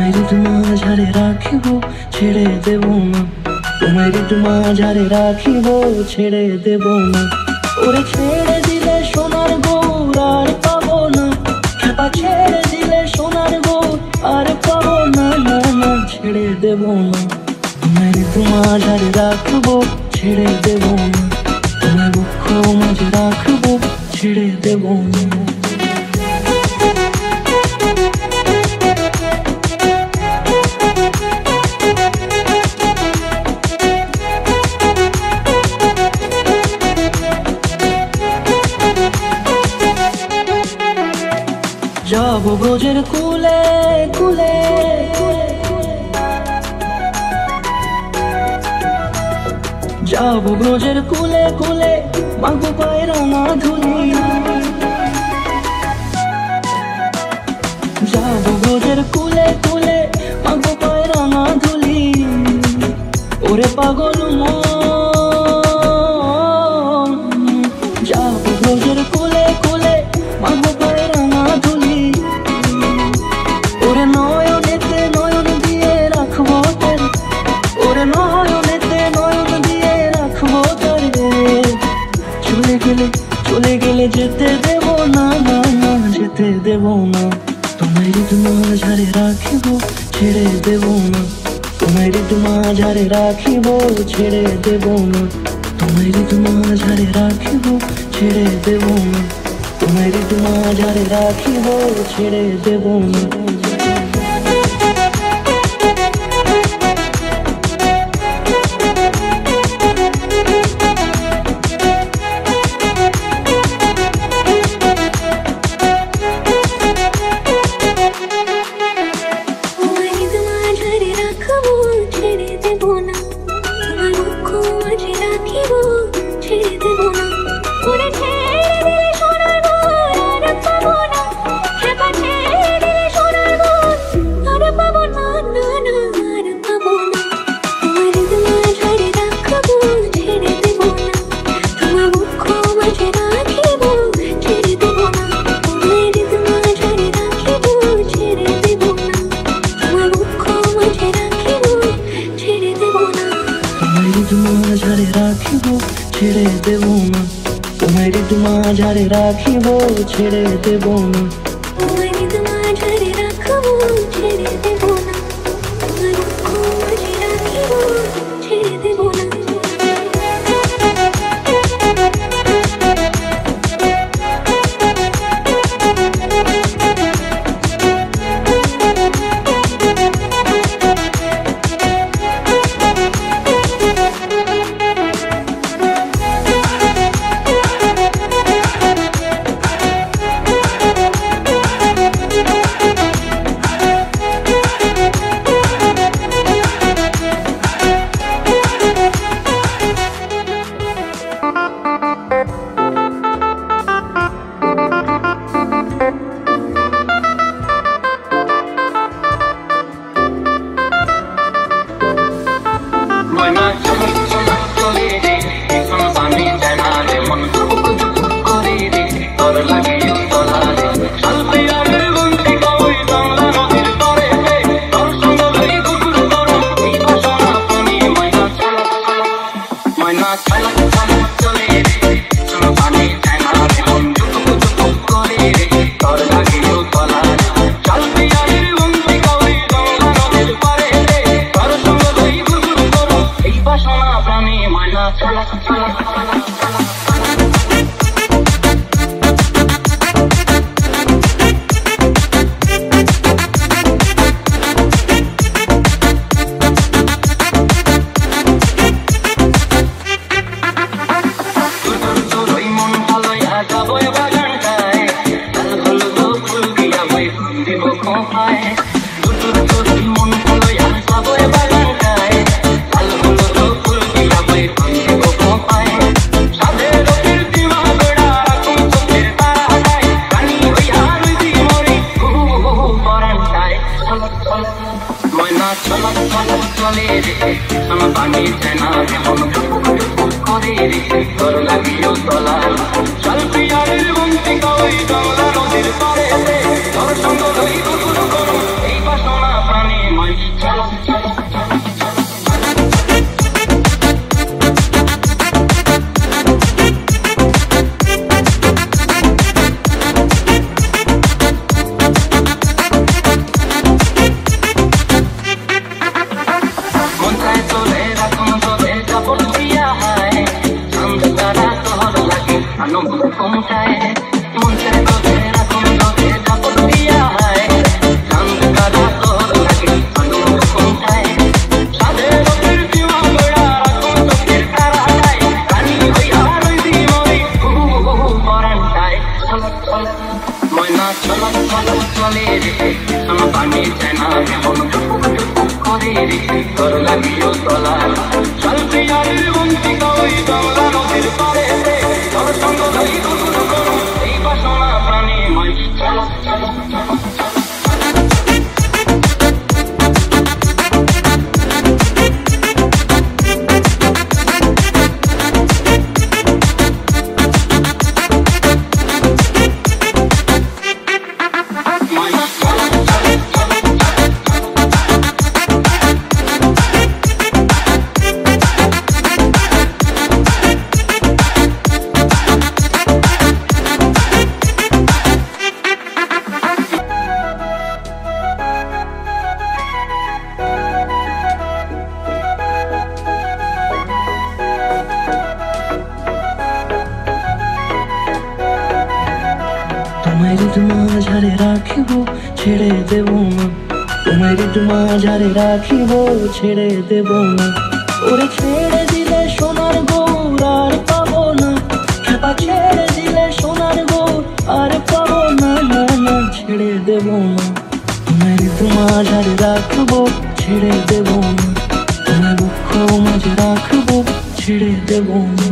তোমায় মাঝারে রাখিব ছেড়ে দেব না, তোমায় মাঝারে রাখিব ছেড়ে দেব না। ওরে ছেড়ে দিলে সোনার গৌর আর পাবো না, খেপা ছেড়ে দিলে সোনার গৌর আর পাবো না, না না ছেড়ে দেব না। তোমায় মাঝারে রাখবো ছেড়ে দেব না, তোমায় বক্ষ মাঝে রাখবো ছেড়ে দেব না। যাবো ব্রজের কুলে কুলে, যাবো ব্রজের কুলে কুলে, মাগো পায়ে রাঙা ধুলি। যাবো ব্রজের কুলে কুলে, মাগো পায়ে রাঙা ধুলি। ওরে পাগল মন, যাবো ব্রজের কুলে কুলে, মাগো পায়ে রাঙা ধুলি। ওরে নয়নেতে নয়ন দিয়ে রাখবো তোর, ওরে নয়নেতে নয়ন দিয়ে রাখবো তোর। চলে গেলে চলে গেলে যেতে দেব না, না না যেতে দেব না। তোমায় মাঝারে রাখিব ছেড়ে দেব না, তোমায় মাঝারে রাখিব ছেড়ে দেব না। তোমায় মাঝারে রাখিব ছেড়ে দেব না, তোমায় মাঝারে রাখিব ছেড়ে দেব না। মাঝারে রাখিব ছেড়ে দেব না, তোমায় মাঝারে রাখিব ছেড়ে দেব না। তোমায় মাঝারে রাখবো ছেড়ে দেব না, তোমায় মাঝে রাখিব ছেড়ে দেব না। এই বাসনা প্রাণী মাঝারে রাখিব ছেড়ে দেব না, তোমার মাঝারে রাখিব ছেড়ে দেব না। ওরে ছেড়ে দিলে সোনার গৌর আর পাবো না, খেপা ছেড়ে দিলে সোনার গৌর আর পাবো না, না না ছেড়ে দেব না। তোমার মাঝারে রাখবো ছেড়ে দেব না, তোমার দুঃখ মাঝে রাখবো ছেড়ে দেব না।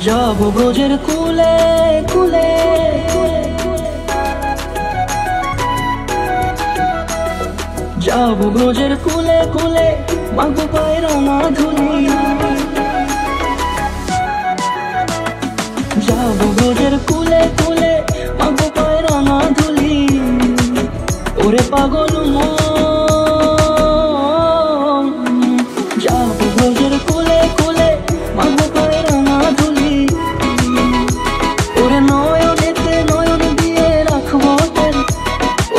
যাব ব্রজের কুলে কুলে, যাব ব্রজের কুলে কুলে, মাগো পায়ের না ধুলি। যাব ব্রজের কুলে কুলে, মাগো পায়ের না ধুলি। ওরে পাগল মন, যাব ব্রজের কুলে কুলে, মাগো পায়ের না ধুলি। ওরে নয়নেতে নয়ন দিয়ে রাখবো তারে,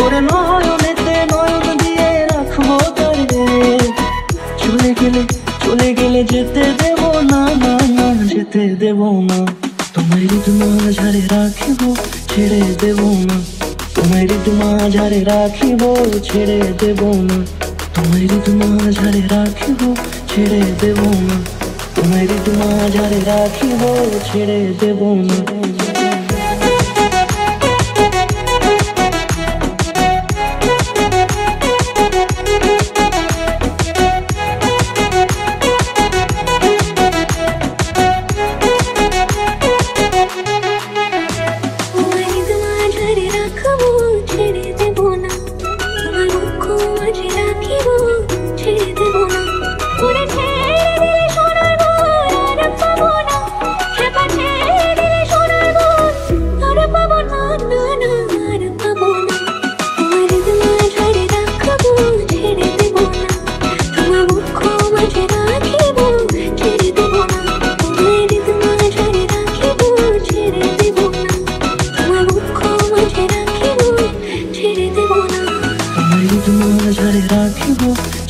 ওরে নয়নেতে নয়ন দিয়ে রাখবো তারে। চলে গেলে চলে গেলে যেতে দেব না, না না যেতে দেব না। তোমার মাঝারে রাখিব ছেড়ে দেব না, তোমার মাঝারে রাখিব ছেড়ে দেব না। তোমার মাঝারে রাখিব ছেড়ে দেব না, তোমার মাঝারে রাখিব ছেড়ে দেব না।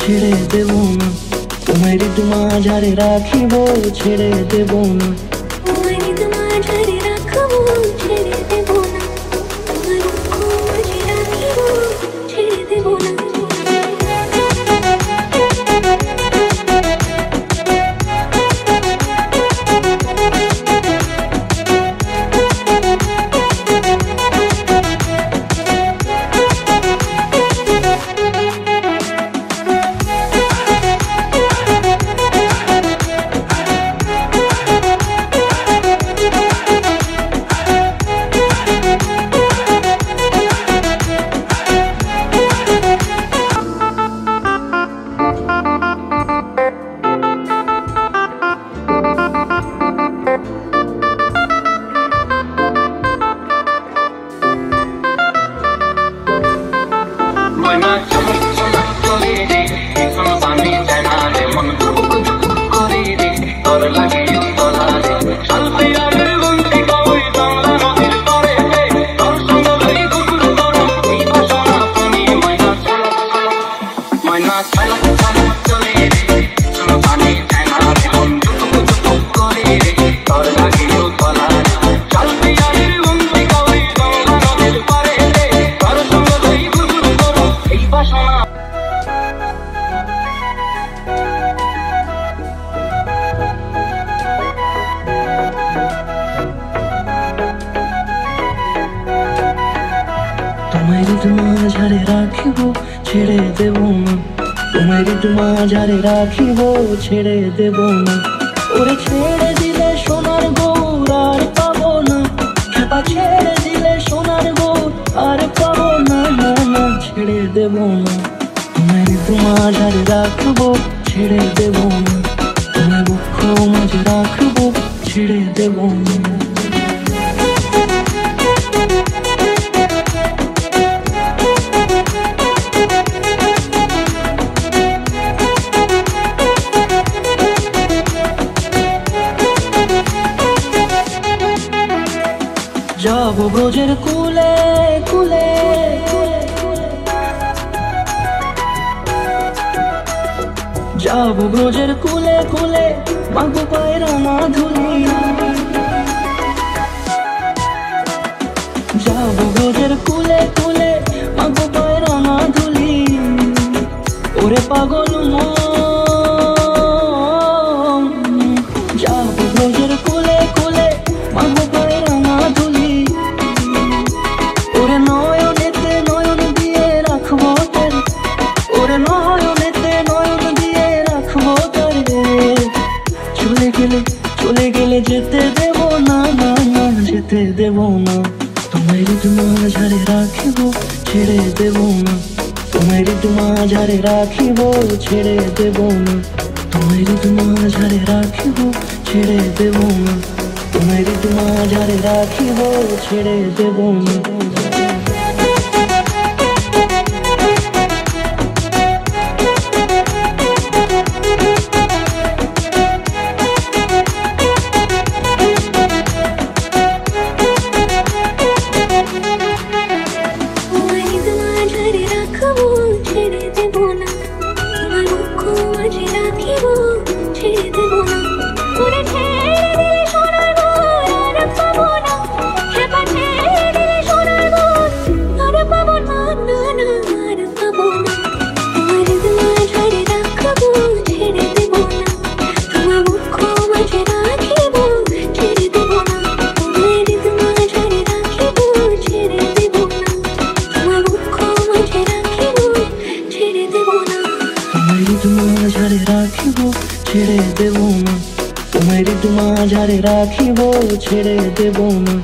ছেড়ে দেব না, তোমার মাঝারে রাখিব ছেড়ে দেব না। তোমার মাঝারে রাখিব ছেড়ে দেব না, তোমার মাঝারে রাখিব ছেড়ে দেব না। ওরে ছেড়ে দিলে সোনার গৌর আর পাবো না, খেপা ছেড়ে দিলে সোনার গৌর আর পাবো না, না না ছেড়ে দেব না। তোমার মাঝারে রাখবো ছেড়ে দেব না, তোমার বক্ষ মাঝে রাখবো ছেড়ে দেব না। যাবো ব্রজের কুলে কুলে, যাবো ব্রজের কুলে কুলে, মাগো পায়ের মাধুরী। যাবো ব্রজের কুলে কুলে, মাগো পায়ের মাধুরী। ওরে পাগল মন, যাবো ব্রজের কুলে কুলে, মাগো পায়ের মাধুরী। ওরে নয়নেতে নয়ন দিয়ে রাখবো তারে, ওরে নয়নেতে নয়ন দিয়ে রাখবো তারে। চলে গেলে যেতে দেব না, না না যেতে দেব না। তোমার মাঝারে রাখিব ছেড়ে দেব না, তোমার মাঝারে রাখিব ছেড়ে দেব না। তোমার মাঝারে রাখিব ছেড়ে দেব না, তোমার মাঝারে রাখিব ছেড়ে দেব না। মাঝারে রাখিব ছেড়ে দেব না, তোমার মাঝারে রাখিব ছেড়ে দেব না।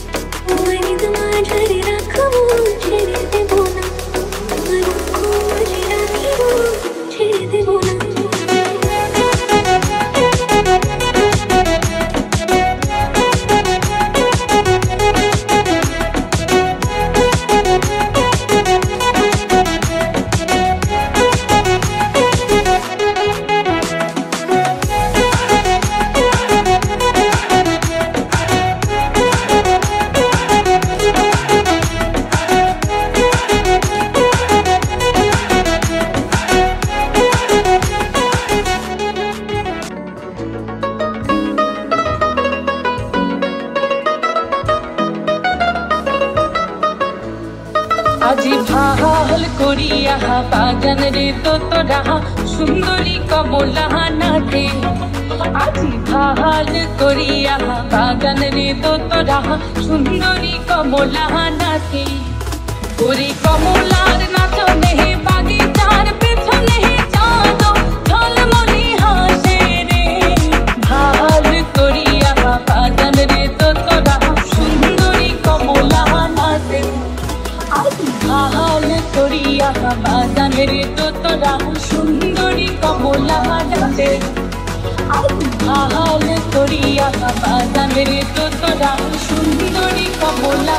আজি ভাল করিয়া বাগান রে তোরা সুন্দরী কমলা নাথে, আজি ভাল করিয়া বাগান রে তোরা সুন্দরী কমলা নাথে। ওরে কমলার নাচনে বাগিচার পেছনে চাঁদ ঝলমলি হাসে রে, ভাল করিয়া বাগান রে তোরা সুন্দরী কমলা নাথে। ভাল করিয়া বাগান রে তোরা সুন্দরী কমলা নাচে, ভাল করিয়া বাগান রে তোরা সুন্দরী কমলা